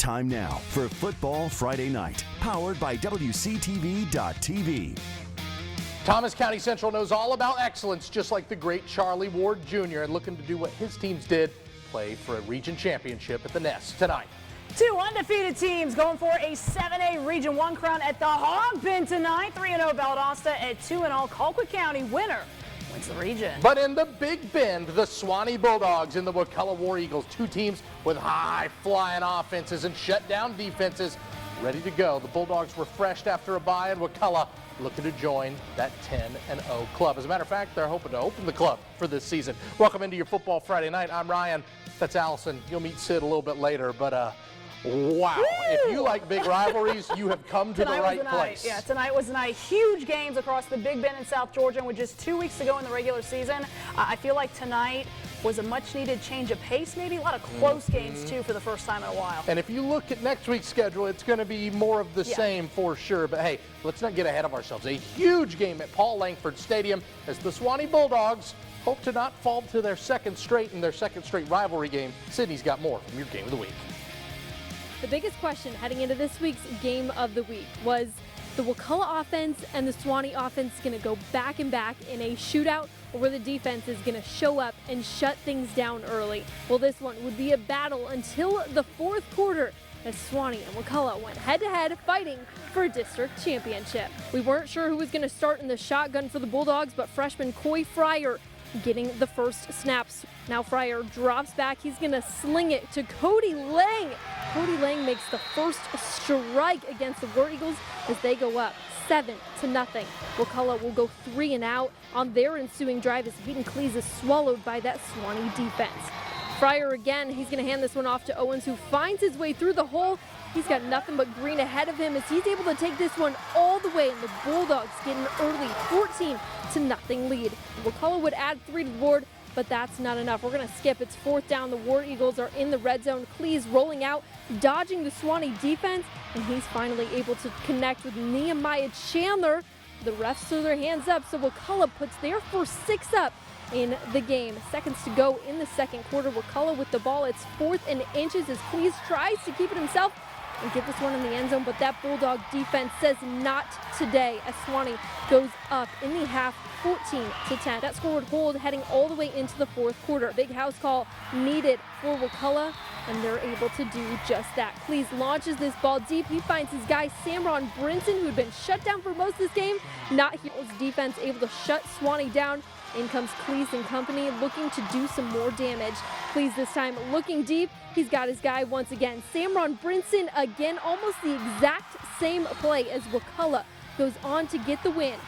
Time now for Football Friday Night, powered by WCTV.tv. Thomas County Central knows all about excellence, just like the great Charlie Ward Jr., and looking to do what his teams did, play for a region championship at the Nest tonight. Two undefeated teams going for a 7A Region 1 crown at the Hog Bin tonight. 3-0 Valdosta and 2-0 Colquitt County. Winner wins the region. But in the Big Bend, the Suwannee Bulldogs and the Wakulla War Eagles, two teams with high-flying offenses and shut-down defenses, ready to go. The Bulldogs refreshed after a bye, and Wakulla looking to join that 10-0 club. As a matter of fact, they're hoping to open the club for this season. Welcome into your Football Friday Night. I'm Ryan. That's Alison. You'll meet Sid a little bit later, but wow. Woo! If you like big rivalries, you have come to the right place. Yeah, tonight was a night. Huge games across the Big Bend and South Georgia, and with just 2 weeks to go in the regular season, I feel like tonight was a much-needed change of pace, maybe. A lot of close games, too, for the first time in a while. And if you look at next week's schedule, it's going to be more of the same for sure. But, hey, let's not get ahead of ourselves. A huge game at Paul Langford Stadium as the Suwannee Bulldogs hope to not fall to their second straight in their second straight rivalry game. Sydney's got more from your Game of the Week. The biggest question heading into this week's Game of the Week was the Wakulla offense and the Suwannee offense going to go back and back in a shootout, or where the defense is going to show up and shut things down early. Well, this one would be a battle until the fourth quarter as Suwannee and Wakulla went head-to-head fighting for a district championship. We weren't sure who was going to start in the shotgun for the Bulldogs, but freshman Coy Fryer getting the first snaps. Now Fryer drops back. He's going to sling it to Cody Lang. Cody Lang makes the first strike against the War Eagles as they go up 7-0. Wakulla will go 3 and out on their ensuing drive as Hayden Cleese is swallowed by that Suwannee defense. Fryer again, he's going to hand this one off to Owens, who finds his way through the hole. He's got nothing but green ahead of him as he's able to take this one all the way, and the Bulldogs get an early 14-0 lead. Wakulla would add 3 to the board, but that's not enough. We're going to skip. It's fourth down. The War Eagles are in the red zone. Cleese rolling out, dodging the Suwannee defense, and he's finally able to connect with Nehemiah Chandler. The refs threw their hands up, so Wakulla puts their first 6 up in the game. Seconds to go in the second quarter. Wakulla with the ball. It's 4th and inches as Cleese tries to keep it himself and get this one in the end zone, but that Bulldog defense says not today as Suwannee goes up in the half 14-10. That score would hold heading all the way into the fourth quarter. Big house call needed for Wakulla, and they're able to do just that. Cleese launches this ball deep. He finds his guy Samron Brinson, who had been shut down for most of this game. Not here. Defense able to shut Suwannee down. In comes Cleese and company looking to do some more damage. Cleese this time looking deep. He's got his guy once again. Samron Brinson again, almost the exact same play as Wakulla goes on to get the win,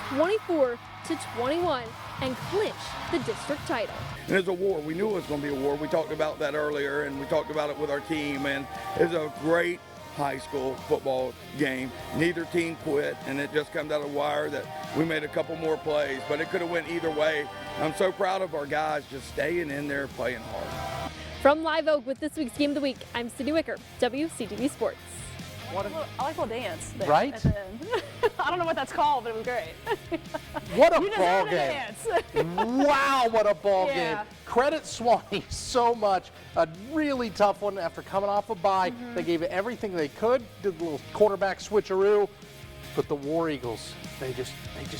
24-21, and clinch the district title. And it's a war. We knew it was going to be a war. We talked about that earlier, and we talked about it with our team, and it's a great high school football game. Neither team quit, and it just comes out of the wire that we made a couple more plays, but it could have went either way. I'm so proud of our guys just staying in there playing hard. From Live Oak with this week's Game of the Week, I'm Sydney Wicker, WCTV Sports. I like a little dance there right? at the end. I don't know what that's called, but it was great. What a ball game. Wow, what a ball game. Credit Suwannee so much. A really tough one after coming off a bye. They gave it everything they could, did a little quarterback switcheroo. But the War Eagles, they just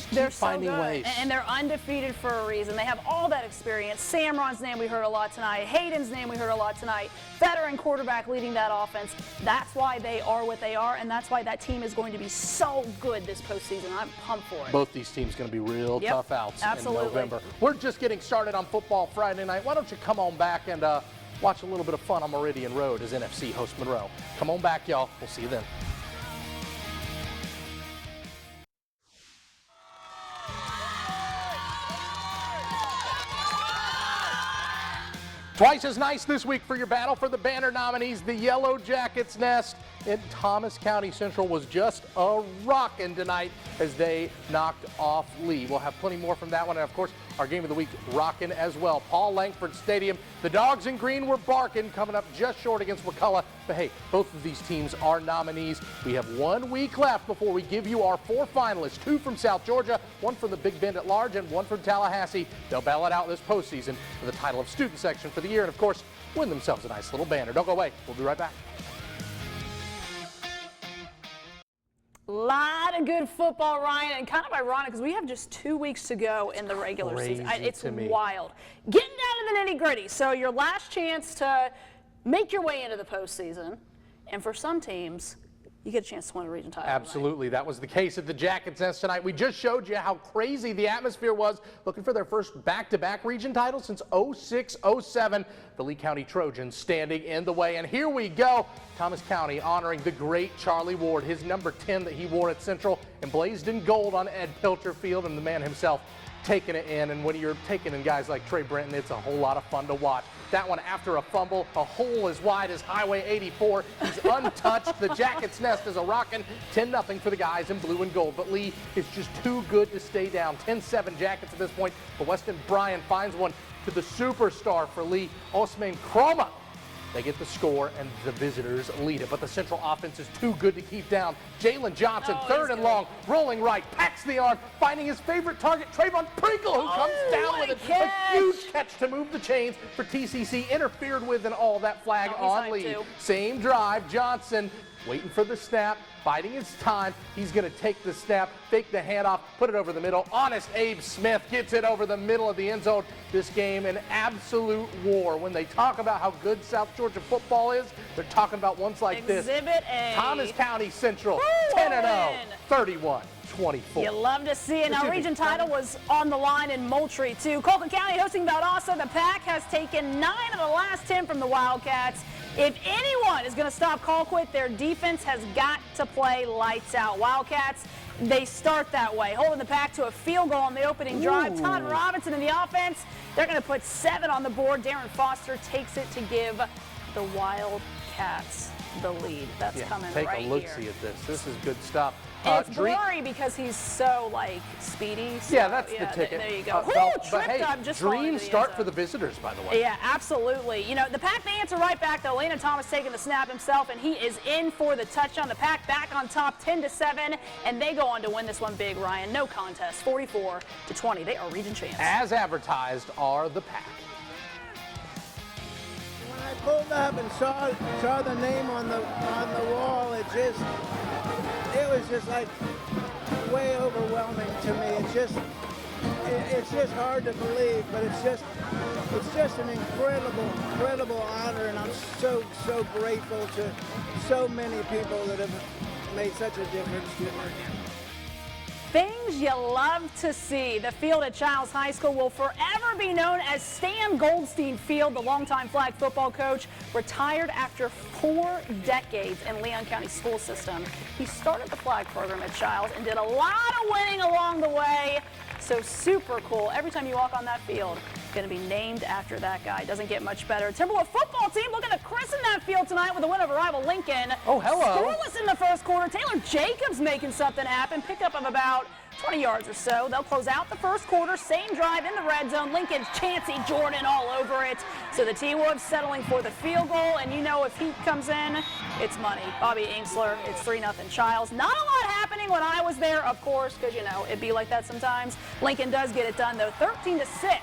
keep finding ways. And they're undefeated for a reason. They have all that experience. Samron's name we heard a lot tonight. Hayden's name we heard a lot tonight. Veteran quarterback leading that offense. That's why they are what they are, and that's why that team is going to be so good this postseason. I'm pumped for it. Both these teams going to be real tough outs in November. We're just getting started on Football Friday Night. Why don't you come on back and watch a little bit of fun on Meridian Road as NFC hosts Munroe. Come on back, y'all. We'll see you then. Twice as nice this week for your battle for the banner nominees. The Yellow Jackets Nest in Thomas County Central was just a rockin' tonight as they knocked off Lee. We'll have plenty more from that one, and of course our Game of the Week rockin' as well. Paul Langford Stadium, the Dogs in Green were barking, coming up just short against Wakulla. But hey, both of these teams are nominees. We have 1 week left before we give you our 4 finalists, 2 from South Georgia, 1 from the Big Bend at large, and 1 from Tallahassee. They'll battle it out this postseason for the title of student section for the year, and of course win themselves a nice little banner. Don't go away. We'll be right back. A lot of good football, Ryan, and kind of ironic because we have just 2 weeks to go in the regular season. It's wild. Getting down to the nitty-gritty. So your last chance to make your way into the postseason, and for some teams, you get a chance to win a region title. Absolutely. That was the case at the Jackets Nest tonight. We just showed you how crazy the atmosphere was, looking for their first back-to-back region title since 06-07. The Lee County Trojans standing in the way. And here we go. Thomas County honoring the great Charlie Ward, his number 10 that he wore at Central, emblazed in gold on Ed Pilcher Field, and the man himself taking it in. And when you're taking in guys like Trey Brenton, it's a whole lot of fun to watch. That one after a fumble, a hole as wide as Highway 84. He's untouched. The Jackets Nest is a rockin' 10-0 for the guys in blue and gold. But Lee is just too good to stay down. 10-7 Jackets at this point. But Weston Bryan finds one to the superstar for Lee, Osman Kroma. They get the score, and the visitors lead it. But the Central offense is too good to keep down. Jalen Johnson, third and long, rolling right, packs the arm, finding his favorite target, Trayvon Prinkle, who comes down with a huge catch to move the chains for TCC. Interfered with and all that flag on Lee. Same drive, Johnson waiting for the snap, biding his time. He's going to take the snap, fake the handoff, put it over the middle. Honest Abe Smith gets it over the middle of the end zone. This game an absolute war. When they talk about how good South Georgia football is, they're talking about ones like this. Exhibit A. Thomas County Central, 10-0, 31-24. You love to see it. Now, region title was on the line in Moultrie, too. Colquitt County hosting Valdosta. The Pack has taken 9 of the last 10 from the Wildcats. If anyone is going to stop Colquitt, their defense has got to play lights out. Wildcats, they start that way, holding the Pack to a field goal on the opening drive. Todd Robinson in the offense. They're going to put 7 on the board. Darren Foster takes it to give the Wildcats the lead. That's coming right here. Take a look-see at this. This is good stuff. It's blurry because he's so, speedy. So, yeah, that's the ticket. There you go. But hey, dream start for the visitors, by the way. Yeah, absolutely. You know, the Pack, they answer right back, though. Landon Thomas taking the snap himself, and he is in for the touchdown. The Pack back on top, 10-7, and they go on to win this one big, Ryan. No contest, 44-20. They are region champs. As advertised are the Pack. When I pulled up and saw the name on the wall, it was just like way overwhelming to me. It's just hard to believe, but it's just an incredible honor, and I'm so grateful to so many people that have made such a difference to me. Things you love to see. The field at Chiles High School will forever be known as Stan Goldstein Field. The longtime flag football coach retired after 4 decades in Leon County school system. He started the flag program at Chiles and did a lot of winning along the way. So super cool. Every time you walk on that field, it's going to be named after that guy. Doesn't get much better. Timberwolf football team looking to christen that field tonight with a win over rival Lincoln. Oh, hello. Scoreless in the first quarter. Taylor Jacobs making something happen. Pickup of about 20 yards or so. They'll close out the first quarter. Same drive in the red zone. Lincoln's Chancey Jordan all over it. So the T-Wolves settling for the field goal. And you know if he comes in, it's money. Bobby Ainsler, it's 3-0 Chiles. Not a lot happening when I was there, of course, because, you know, it'd be like that sometimes. Lincoln does get it done, though. 13-6.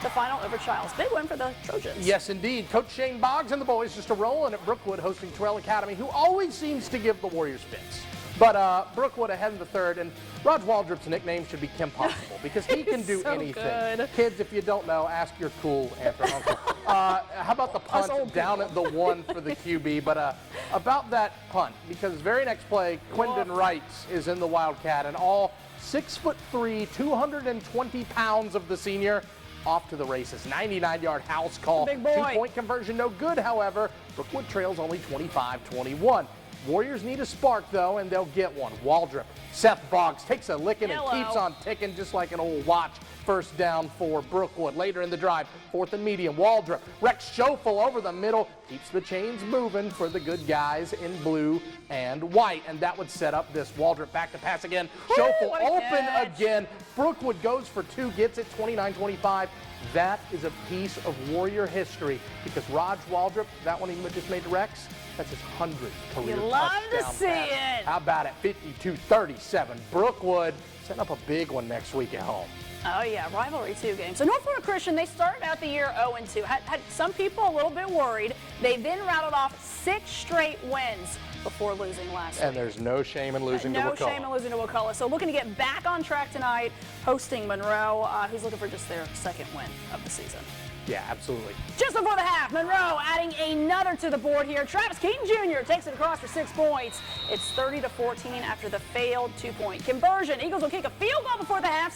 The final over Chiles. Big win for the Trojans. Yes, indeed. Coach Shane Boggs and the boys just a rolling at Brookwood, hosting Terrell Academy, who always seems to give the Warriors fits. But Brookwood ahead in the third, and Rod Waldrop's nickname should be Kim Possible because he can do so anything. Good. Kids, if you don't know, ask your cool aunt or uncle. How about the punt down at the 1 for the QB? But about that punt, because very next play, Quindon Wright is in the Wildcat, and all 6'3", 220 pounds of the senior off to the races. 99-yard house call. Big boy. 2-point conversion, no good, however. Brookwood trails only 25-21. Warriors need a spark, though, and they'll get one. Waldrop, Seth Boggs takes a licking and keeps on ticking just like an old watch. First down for Brookwood. Later in the drive, 4th and medium. Waldrop, Rex Schofel over the middle, keeps the chains moving for the good guys in blue and white. And that would set up this. Waldrop back to pass again. Schofel open again. Brookwood goes for 2, gets it 29-25. That is a piece of Warrior history because Raj Waldrop, that one he just made to Rex, that's his 100th career touchdown. You love to see pass. it. How about it? 52-37. Brookwood setting up a big one next week at home. Oh, yeah, rivalry 2 game. So North Florida Christian, they started out the year 0-2. Had some people a little bit worried. They then rattled off 6 straight wins before losing last week. And there's no shame in losing to Wakulla. No shame in losing to Wakulla. So looking to get back on track tonight, hosting Munroe, who's looking for just their 2nd win of the season. Yeah, absolutely. Just before the half, Munroe adding another to the board here. Travis Keaton Jr. takes it across for 6 points. It's 30-14 after the failed 2-point conversion. Eagles will kick a field goal before the half.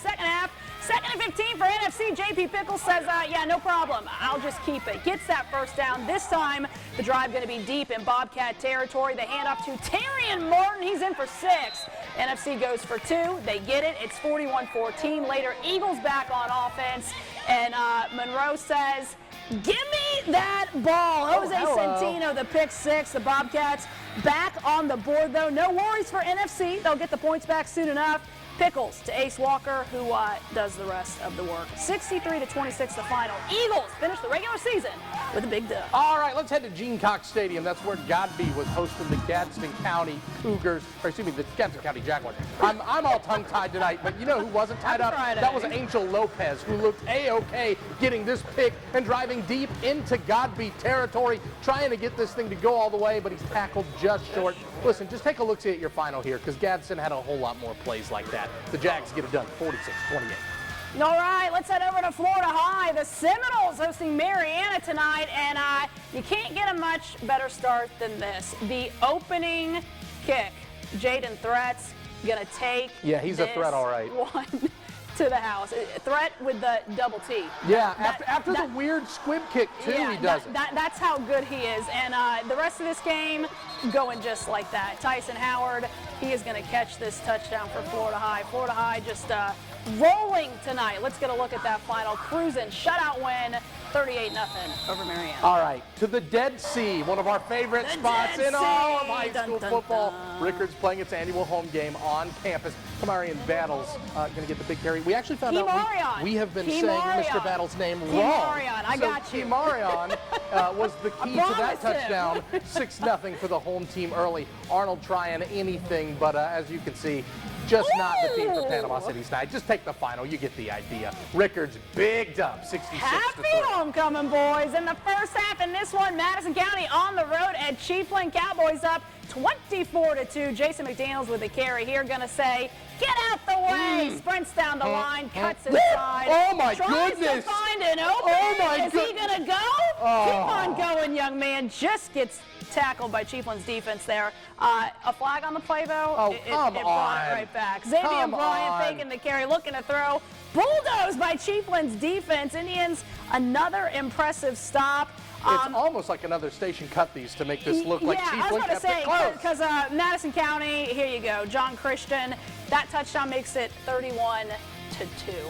Second and 15 for NFC. JP Pickles says, yeah, no problem. I'll just keep it. Gets that first down. This time, the drive going to be deep in Bobcat territory. They hand off to Terrian Martin. He's in for 6. NFC goes for 2. They get it. It's 41-14. Later, Eagles back on offense. And Munroe says, give me that ball. Jose Centino, the pick 6. The Bobcats back on the board, though. No worries for NFC. They'll get the points back soon enough. Pickles to Ace Walker, who does the rest of the work. 63-26 the final. Eagles finish the regular season with a big dub. All right, let's head to Gene Cox Stadium. That's where Godby was hosting the Gadsden County Cougars, or excuse me, the Gadsden County Jaguars. I'm all tongue-tied tonight, but you know who wasn't tied up? Friday. That was Angel Lopez, who looked A-OK getting this pick and driving deep into Godby territory, trying to get this thing to go all the way, but he's tackled just short. Listen, just take a look-see at your final here, because Gadsden had a whole lot more plays like that. The Jags get it done, 46-28. All right, let's head over to Florida High. The Seminoles hosting Marianna tonight, and you can't get a much better start than this. The opening kick, Jaden Threat's gonna take. Yeah, he's a threat, all right. One to the house. Threat with the double T. Yeah, after the weird squib kick, too, yeah, he does it. That's how good he is. And the rest of this game going just like that. Tyson Howard, he is going to catch this touchdown for Florida High. Florida High just rolling tonight. Let's get a look at that final. Cruising shutout win, 38-0 over Marianna. All right, to the Dead Sea, one of our favorite spots in all of high school football. Rickards playing its annual home game on campus. Kamarian Battles going to get the big carry. We actually found out we have been saying Mr. Battles' name wrong. I got you. Marianna was the key to that touchdown. 6-0 for the home team early. Arnold trying anything, but as you can see, just not the team for Panama City tonight. Just take the final. You get the idea. Rickards bigged up, 66-3. Happy homecoming, boys. In the first half in this one, Madison County on the road at Chiefland. Cowboys up 24-2. Jason McDaniels with the carry here, going to say, get out the way. Sprints down the line, cuts inside. Oh, my tries goodness. to find an open. Oh, my Is he going to go? Oh. Keep on going, young man. Just gets tackled by Chiefland's defense there. A flag on the play, though. Oh, it come brought it on. right back. Xavier Bryant faking the carry, looking to throw. Bulldozed by Chiefland's defense. Indians, another impressive stop. It's almost like another station cut these to make this look like Chiefland kept it close. Because Madison County, here you go, John Christian, that touchdown makes it 31-2.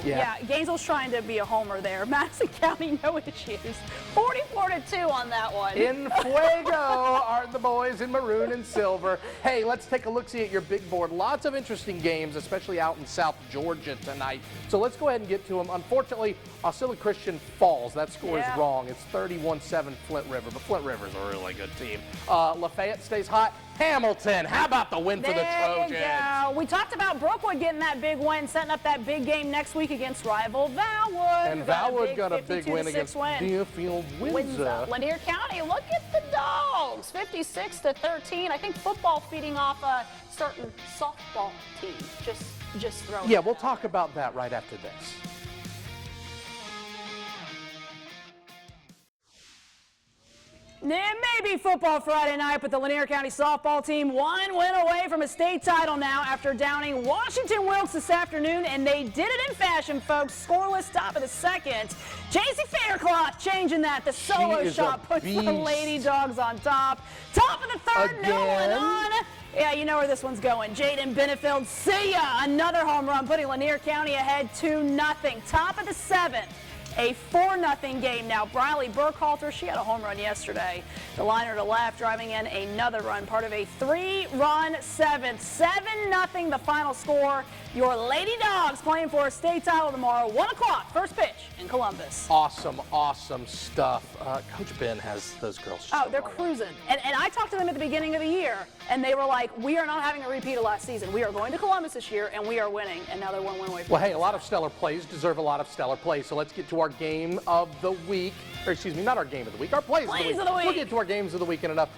Yeah, Gainesville's trying to be a homer there. Madison County, no issues. 44-2 on that one. In fuego are the boys in maroon and silver. Hey, let's take a look-see at your big board. Lots of interesting games, especially out in South Georgia tonight. So let's go ahead and get to them. Unfortunately, Osceola Christian falls. That score is wrong. It's 31-7 Flint River, but Flint River's a really good team. Lafayette stays hot. Hamilton, how about the win for the Trojans? There you go. We talked about Brookwood getting that big win, setting up that big game next week against rival Valwood. And Valwood got a big win against Deerfield Windsor. Lanier County, look at the Dogs, 56-13. I think football feeding off a certain softball team. Just throwing. Yeah, we'll talk about that right after this. It may be football Friday night, but the Lanier County softball team one win away from a state title now after downing Washington Wilkes this afternoon, and they did it in fashion, folks. Scoreless top of the second. JC Faircloth changing that. The solo shot puts the Lady Dogs on top. Top of the third, no one on. Yeah, you know where this one's going. Jaden Benefield, see ya! Another home run, putting Lanier County ahead 2-0. Top of the seventh. A 4-0 game now. Briley Burkhalter, she had a home run yesterday. The liner to left, driving in another run, part of a 3-run seventh. 7-0 the final score. Your Lady Dogs playing for a state title tomorrow. 1 o'clock, first pitch in Columbus. Awesome, awesome stuff. Coach Ben has those girls. Oh, they're cruising. And I talked to them at the beginning of the year, and they were like, we are not having a repeat of last season. We are going to Columbus this year, and we are winning. And now they're 1 win away from Well, hey, a lot of stellar plays deserve a lot of stellar plays. So let's get to our game of the week. Or excuse me, not our game of the week, our plays of the week. We'll get to our games of the week in enough.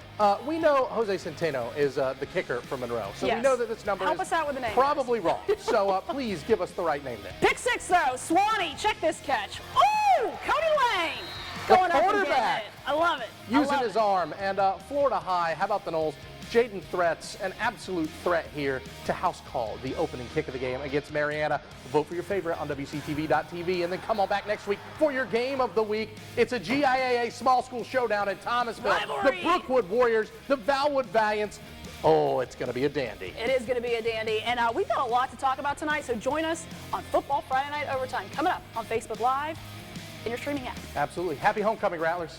We know Jose Centeno is the kicker from Monroe. So we know that this number Help is us out with the name, probably wrong. So please give us the right name there. Pick 6, though. Suwannee, check this catch. Ooh, Cody Lane. Going up and getting it. I love it. Using his arm. And Florida High, how about the Noles? Jaden Threats, an absolute threat here to house call the opening kick of the game against Marianna. Vote for your favorite on WCTV.tv, and then come on back next week for your game of the week. It's a GIAA small school showdown in Thomasville. Rivalry. The Brookwood Warriors, the Valwood Valiants. Oh, it's going to be a dandy. It is going to be a dandy. And we've got a lot to talk about tonight, so join us on Football Friday Night Overtime coming up on Facebook Live in your streaming app. Absolutely. Happy homecoming, Rattlers.